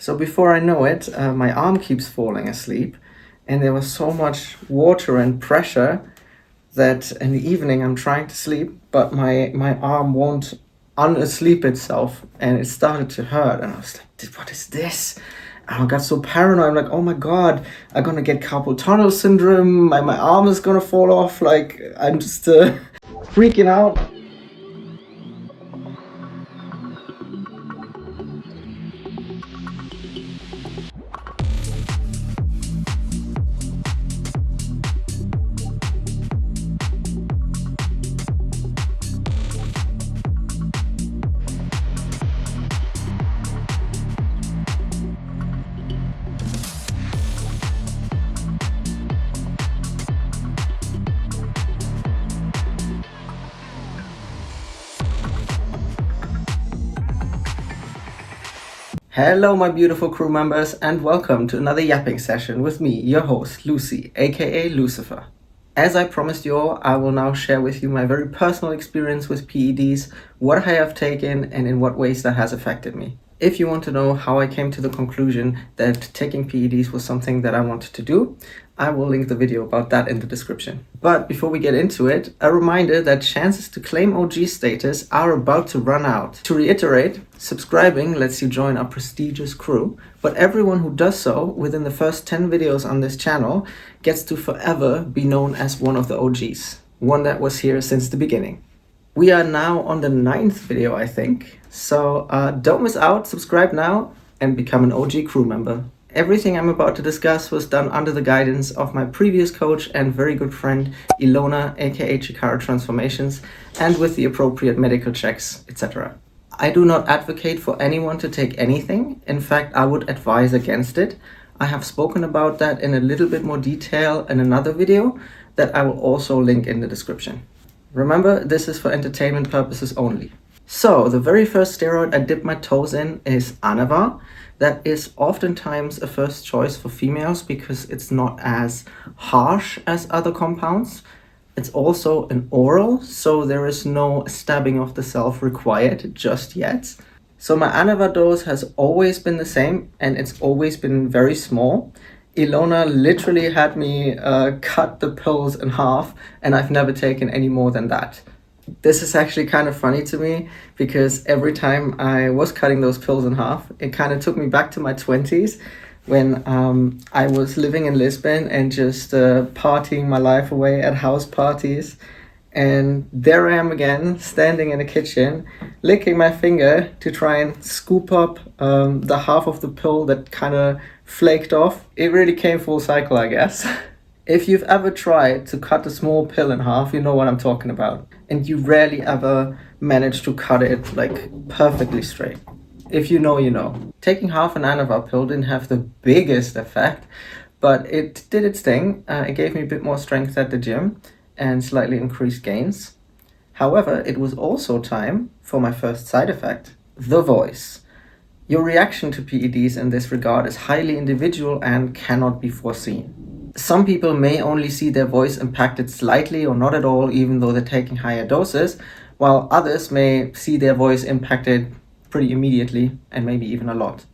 So before I know it, my arm keeps falling asleep, and there was so much water and pressure that in the evening I'm trying to sleep, but my arm won't unasleep itself, and it started to hurt. And I was like, "What is this?" And I got so paranoid. I'm like, "Oh my god, I'm gonna get carpal tunnel syndrome. My arm is gonna fall off." Like I'm just freaking out. Hello, my beautiful crew members, and welcome to another yapping session with me, your host, Lucy, aka Lucifer. As I promised you all, I will now share with you my very personal experience with PEDs, what I have taken, and in what ways that has affected me. If you want to know how I came to the conclusion that taking PEDs was something that I wanted to do, I will link the video about that in the description. But before we get into it, a reminder that chances to claim OG status are about to run out. To reiterate, subscribing lets you join our prestigious crew, but everyone who does so within the first 10 videos on this channel gets to forever be known as one of the OGs, one that was here since the beginning. We are now on the 9th video, I think, so don't miss out, subscribe now, and become an OG crew member. Everything I'm about to discuss was done under the guidance of my previous coach and very good friend, Ilona, aka Chikara Transformations, and with the appropriate medical checks, etc. I do not advocate for anyone to take anything. In fact, I would advise against it. I have spoken about that in a little bit more detail in another video that I will also link in the description. Remember, this is for entertainment purposes only. So, the very first steroid I dip my toes in is anavar. That is oftentimes a first choice for females because it's not as harsh as other compounds. It's also an oral, so there is no stabbing of the self required just yet. So my anavar dose has always been the same, and it's always been very small. Ilona literally had me cut the pills in half, and I've never taken any more than that. This is actually kind of funny to me because every time I was cutting those pills in half, it kind of took me back to my 20s when I was living in Lisbon and just partying my life away at house parties. And there I am again, standing in the kitchen, licking my finger to try and scoop up the half of the pill that kind of flaked off. It really came full cycle, I guess. If you've ever tried to cut a small pill in half, you know what I'm talking about. And you rarely ever manage to cut it like perfectly straight. If you know, you know. Taking half an anavar pill didn't have the biggest effect, but it did its thing. It gave me a bit more strength at the gym and slightly increased gains. However, it was also time for my first side effect, the voice. Your reaction to PEDs in this regard is highly individual and cannot be foreseen. Some people may only see their voice impacted slightly or not at all, even though they're taking higher doses, while others may see their voice impacted pretty immediately and maybe even a lot.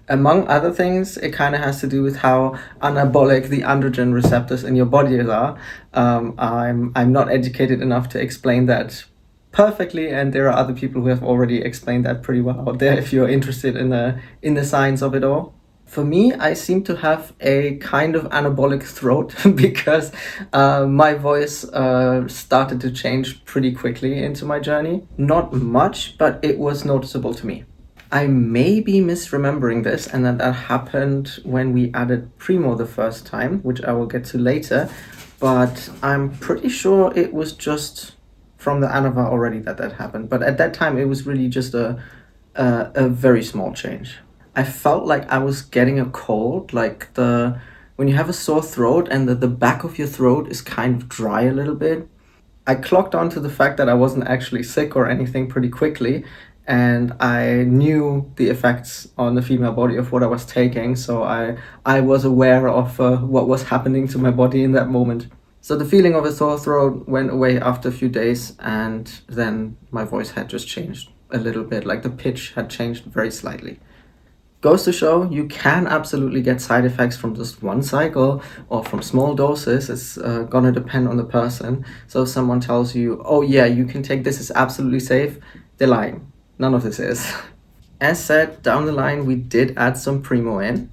Among other things, it kind of has to do with how anabolic the androgen receptors in your body are. I'm not educated enough to explain that perfectly, and there are other people who have already explained that pretty well out there if you're interested in the science of it all. For me, I seem to have a kind of anabolic throat because my voice started to change pretty quickly into my journey. Not much, but it was noticeable to me. I may be misremembering this and that happened when we added primo the first time, which I will get to later, but I'm pretty sure it was just from the anavar already that happened. But at that time, it was really just a very small change. I felt like I was getting a cold, like when you have a sore throat and the back of your throat is kind of dry a little bit. I clocked on to the fact that I wasn't actually sick or anything pretty quickly, and I knew the effects on the female body of what I was taking, so I was aware of what was happening to my body in that moment. So the feeling of a sore throat went away after a few days, and then my voice had just changed a little bit, like the pitch had changed very slightly. Goes to show you can absolutely get side effects from just one cycle or from small doses. It's gonna depend on the person. So if someone tells you, oh yeah, you can take this, it's absolutely safe, they're lying. None of this is. As said, down the line we did add some primo in.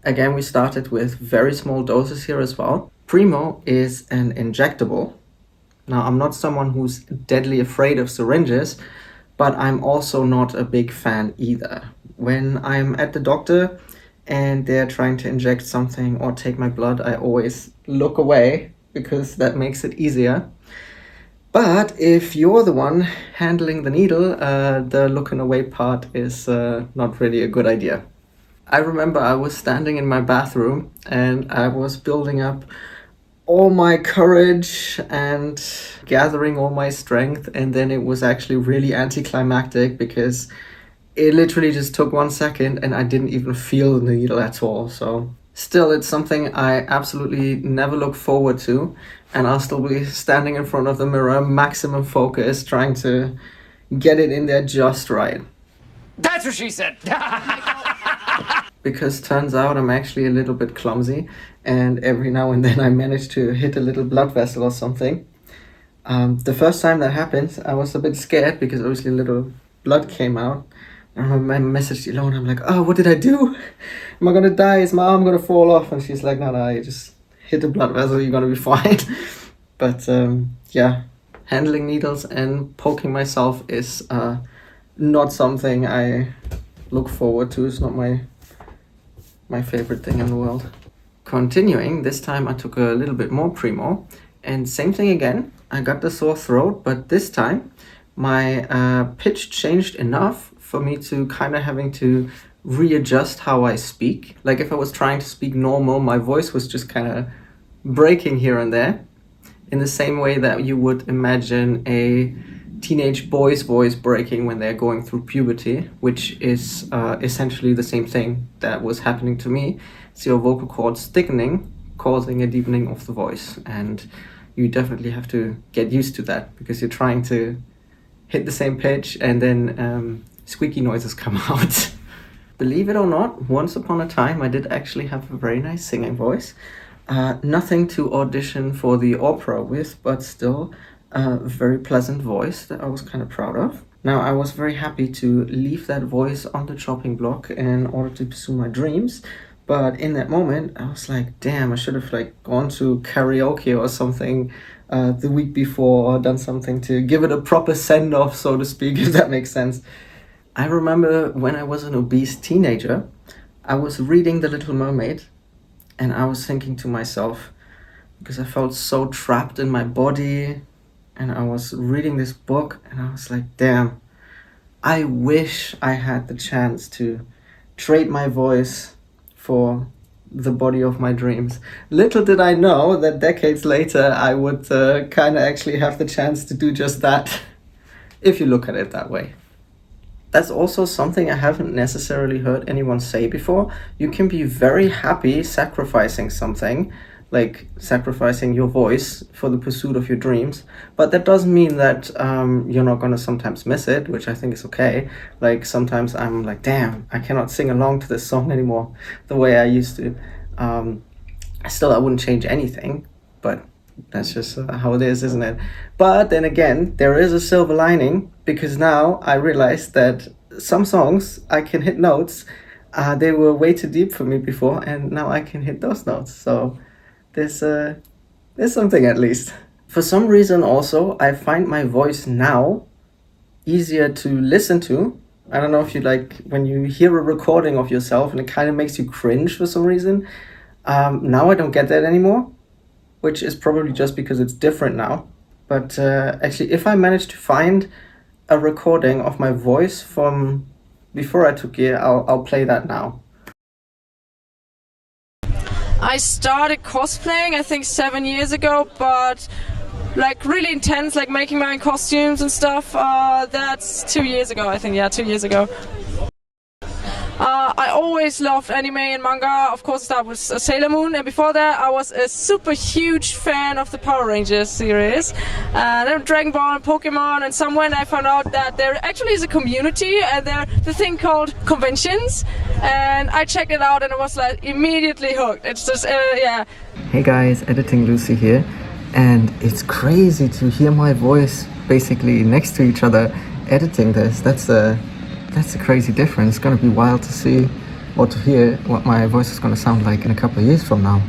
Again, we started with very small doses here as well. Primo is an injectable. Now, I'm not someone who's deadly afraid of syringes, but I'm also not a big fan either. When I'm at the doctor and they're trying to inject something or take my blood, I always look away because that makes it easier. But if you're the one handling the needle, the looking away part is not really a good idea. I remember I was standing in my bathroom and I was building up all my courage and gathering all my strength, and then it was actually really anticlimactic because it literally just took 1 second and I didn't even feel the needle at all. So still, it's something I absolutely never look forward to, and I'll still be standing in front of the mirror, maximum focus, trying to get it in there just right. That's what she said. Because turns out I'm actually a little bit clumsy, and every now and then I manage to hit a little blood vessel or something. The first time that happened, I was a bit scared because obviously a little blood came out. I remember I messaged Ilona, I'm like, oh, what did I do? Am I gonna die? Is my arm gonna fall off? And she's like, no, you just hit a blood vessel, you're gonna be fine. But yeah, handling needles and poking myself is not something I look forward to. It's not my favorite thing in the world. Continuing, this time I took a little bit more primo, and same thing again. I got the sore throat, but this time my pitch changed enough for me to kind of having to readjust how I speak. Like if I was trying to speak normal, my voice was just kind of breaking here and there, in the same way that you would imagine a teenage boy's voice breaking when they're going through puberty, which is essentially the same thing that was happening to me. It's your vocal cords thickening, causing a deepening of the voice, and you definitely have to get used to that because you're trying to hit the same pitch and then squeaky noises come out. Believe it or not, once upon a time I did actually have a very nice singing voice. Nothing to audition for the opera with, but still a very pleasant voice that I was kind of proud of. Now, I was very happy to leave that voice on the chopping block in order to pursue my dreams, but in that moment I was like, damn, I should have gone to karaoke or something the week before, or done something to give it a proper send-off, so to speak, if that makes sense. I remember when I was an obese teenager, I was reading The Little Mermaid, and I was thinking to myself, because I felt so trapped in my body, and I was reading this book, and I was like, damn, I wish I had the chance to trade my voice for the body of my dreams. Little did I know that decades later I would kind of actually have the chance to do just that, if you look at it that way. That's also something I haven't necessarily heard anyone say before. You can be very happy sacrificing something, like sacrificing your voice for the pursuit of your dreams, but that doesn't mean that you're not gonna sometimes miss it, which I think is okay. Like sometimes I'm like, damn, I cannot sing along to this song anymore the way I used to. Still, I wouldn't change anything, but that's just how it is, isn't it? But then again, there is a silver lining, because now I realized that some songs I can hit notes. They were way too deep for me before, and now I can hit those notes. So there's something at least. For some reason also, I find my voice now easier to listen to. I don't know if you when you hear a recording of yourself and it kind of makes you cringe for some reason. Now I don't get that anymore, which is probably just because it's different now. But actually, if I manage to find a recording of my voice from before I took it, I'll play that now. I started cosplaying, I think 7 years ago, but really intense, making my own costumes and stuff. That's 2 years ago, I think. Yeah, 2 years ago. I always loved anime and manga. Of course, that was Sailor Moon, and before that, I was a super huge fan of the Power Rangers series, and Dragon Ball and Pokemon. And somewhere I found out that there actually is a community, and there's the thing called conventions. And I checked it out, and I was like immediately hooked. It's just yeah. Hey guys, Editing Lucy here, and it's crazy to hear my voice basically next to each other editing this. That's a crazy difference. It's gonna be wild to see or to hear what my voice is gonna sound like in a couple of years from now.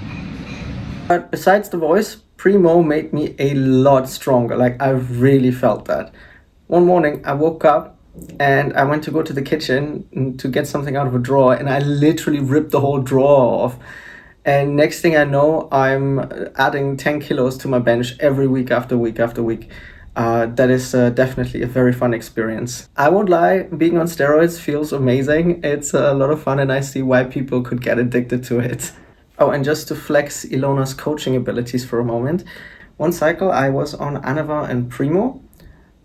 But besides the voice, Primo made me a lot stronger. Like, I really felt that. One morning I woke up and I went to go to the kitchen to get something out of a drawer, and I literally ripped the whole drawer off. And next thing I know, I'm adding 10 kilos to my bench every week after week after week. That is definitely a very fun experience. I won't lie, being on steroids feels amazing. It's a lot of fun, and I see why people could get addicted to it. Oh, and just to flex Ilona's coaching abilities for a moment, one cycle I was on anavar and primo.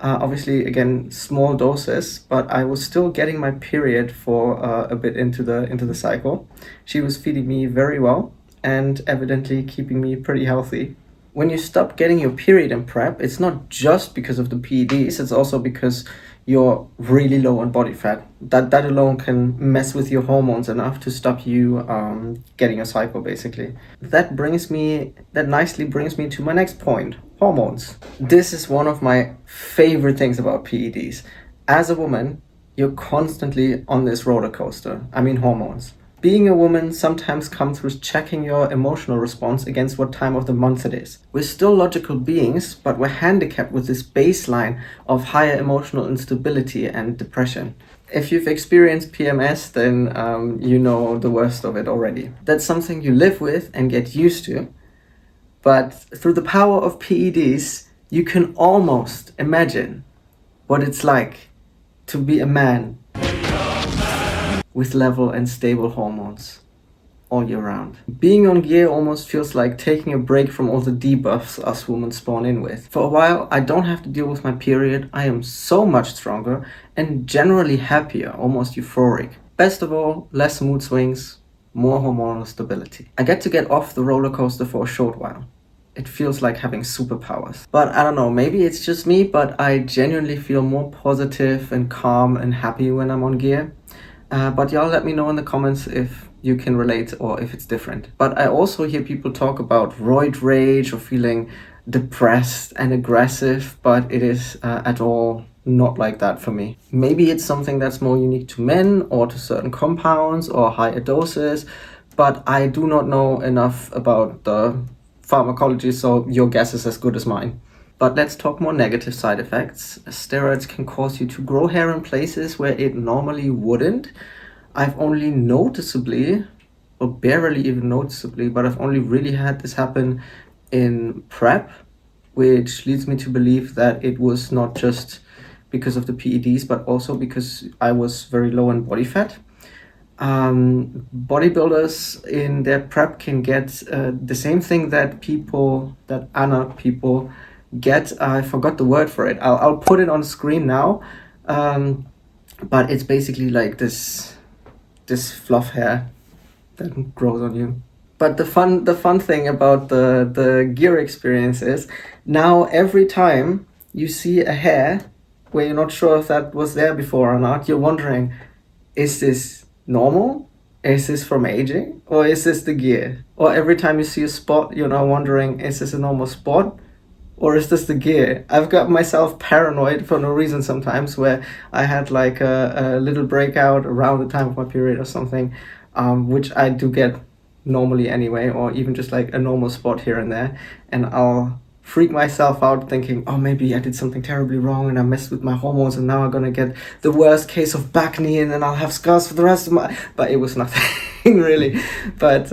Obviously, again, small doses, but I was still getting my period for a bit into the cycle. She was feeding me very well and evidently keeping me pretty healthy. When you stop getting your period in prep, it's not just because of the PEDs, it's also because you're really low on body fat. That alone can mess with your hormones enough to stop you getting a cycle, basically. That nicely brings me to my next point, hormones. This is one of my favorite things about PEDs. As a woman, you're constantly on this roller coaster. I mean, hormones. Being a woman sometimes comes with checking your emotional response against what time of the month it is. We're still logical beings, but we're handicapped with this baseline of higher emotional instability and depression. If you've experienced PMS, then you know the worst of it already. That's something you live with and get used to. But through the power of PEDs, you can almost imagine what it's like to be a man with level and stable hormones all year round. Being on gear almost feels like taking a break from all the debuffs us women spawn in with. For a while, I don't have to deal with my period. I am so much stronger and generally happier, almost euphoric. Best of all, less mood swings, more hormonal stability. I get to get off the roller coaster for a short while. It feels like having superpowers. But I don't know, maybe it's just me, but I genuinely feel more positive and calm and happy when I'm on gear. But y'all let me know in the comments if you can relate or if it's different. But I also hear people talk about roid rage or feeling depressed and aggressive, but it is at all not like that for me. Maybe it's something that's more unique to men or to certain compounds or higher doses, but I do not know enough about the pharmacology, so your guess is as good as mine. But let's talk more negative side effects. Steroids can cause you to grow hair in places where it normally wouldn't. I've only noticeably, or barely even noticeably, but I've only really had this happen in prep, which leads me to believe that it was not just because of the PEDs, but also because I was very low in body fat. Bodybuilders in their prep can get the same thing that ANA people get. I forgot the word for it. I'll put it on screen now, but it's basically like this fluff hair that grows on you. But the fun thing about the gear experience is now every time you see a hair where you're not sure if that was there before or not, you're wondering, is this normal? Is this from aging? Or is this the gear? Or every time you see a spot, you're now wondering, is this a normal spot? Or is this the gear? I've got myself paranoid for no reason sometimes, where I had like a little breakout around the time of my period or something, which I do get normally anyway, or even just like a normal spot here and there. And I'll freak myself out thinking, oh, maybe I did something terribly wrong and I messed with my hormones and now I'm gonna get the worst case of back knee and then I'll have scars for the rest of my... But it was nothing really. But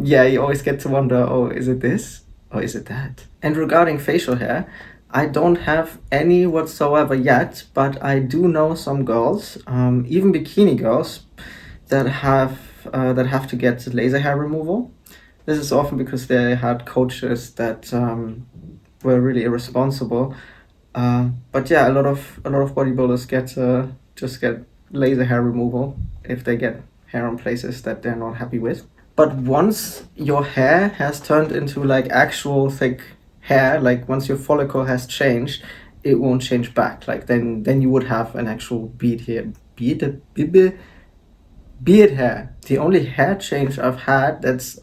yeah, you always get to wonder, oh, is it this? Or is it that? And regarding facial hair, I don't have any whatsoever yet, but I do know some girls, even bikini girls, that have to get laser hair removal. This is often because they had coaches that were really irresponsible. But yeah, a lot of bodybuilders just get laser hair removal if they get hair on places that they're not happy with. But once your hair has turned into like actual thick hair, like once your follicle has changed, it won't change back. Like then you would have an actual beard hair. Beard hair. The only hair change I've had that's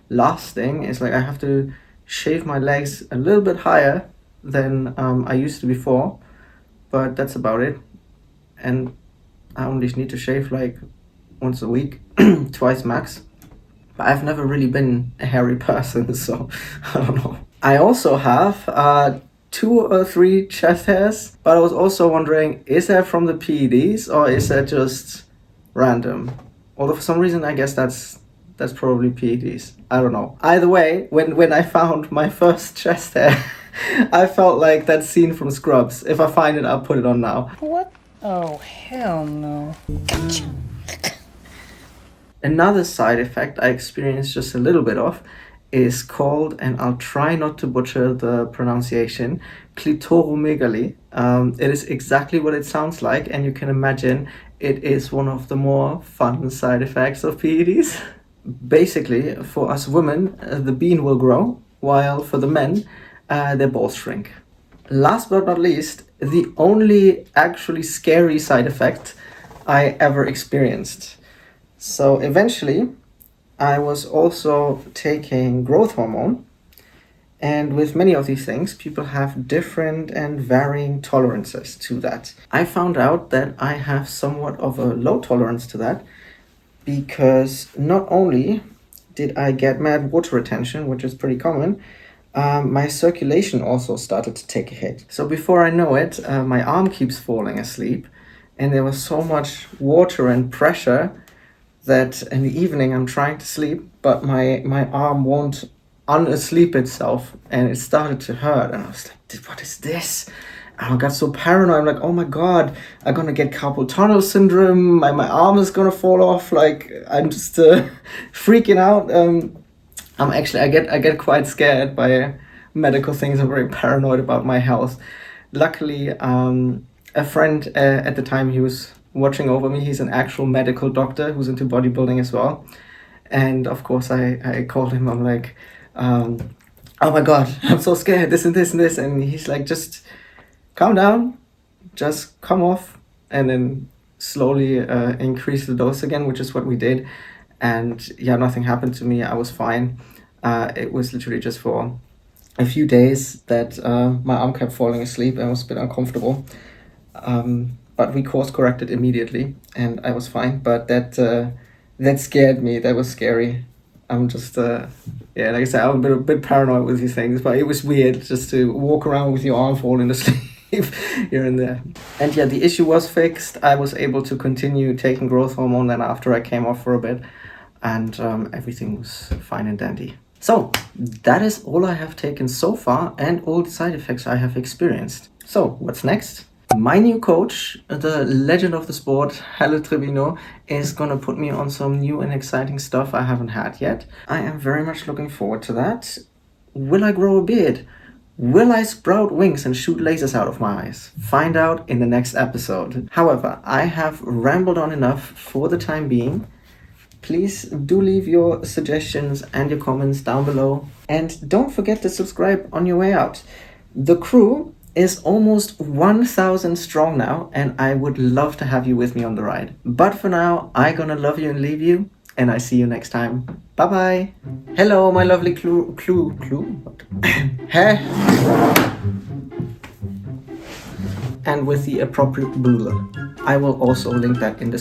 lasting is like I have to shave my legs a little bit higher than I used to before, but that's about it. And I only need to shave like once a week, twice max. But I've never really been a hairy person, so I don't know. I also have 2 or 3 chest hairs, but I was also wondering, is that from the PEDs or is that just random? Although for some reason I guess that's probably PEDs. I don't know. Either way, when I found my first chest hair, I felt like that scene from Scrubs. If I find it, I'll put it on now. What? Oh, hell no. Gotcha. Another side effect I experienced just a little bit of is called, and I'll try not to butcher the pronunciation, clitoromegaly. It is exactly what it sounds like, and you can imagine it is one of the more fun side effects of PEDs. Basically, for us women, the bean will grow, while for the men, their balls shrink. Last but not least, the only actually scary side effect I ever experienced. So eventually, I was also taking growth hormone, and with many of these things, people have different and varying tolerances to that. I found out that I have somewhat of a low tolerance to that, because not only did I get mad water retention, which is pretty common, my circulation also started to take a hit. So before I know it, my arm keeps falling asleep, and there was so much water and pressure that in the evening I'm trying to sleep, but my arm won't unasleep itself, and it started to hurt, and I was like, what is this? And I got so paranoid. I'm like, oh my god, I'm gonna get carpal tunnel syndrome, my arm is gonna fall off. Like, I'm just freaking out. I get quite scared by medical things. I'm very paranoid about my health. Luckily, a friend at the time, he was watching over me. He's an actual medical doctor who's into bodybuilding as well. And of course I called him. I'm like, oh my god, I'm so scared, this and this and this. And he's like, just calm down, just come off, and then slowly increase the dose again, which is what we did. And yeah, nothing happened to me. I was fine. It was literally just for a few days that my arm kept falling asleep and was a bit uncomfortable. But we course corrected immediately, and I was fine. But that scared me. That was scary. I'm just like I said, I'm a bit paranoid with these things. But it was weird just to walk around with your arm falling asleep here and there. And yeah, the issue was fixed. I was able to continue taking growth hormone then after I came off for a bit, and everything was fine and dandy. So that is all I have taken so far, and all the side effects I have experienced. So what's next? My new coach, the legend of the sport, Halle Trevino, is gonna put me on some new and exciting stuff I haven't had yet. I am very much looking forward to that. Will I grow a beard? Will I sprout wings and shoot lasers out of my eyes? Find out in the next episode. However, I have rambled on enough for the time being. Please do leave your suggestions and your comments down below. And don't forget to subscribe on your way out. The crew is almost 1,000 strong now, and I would love to have you with me on the ride. But for now, I'm gonna love you and leave you, and I see you next time. Bye bye. Hello, my lovely clue. Hey. And with the appropriate booler. I will also link that in the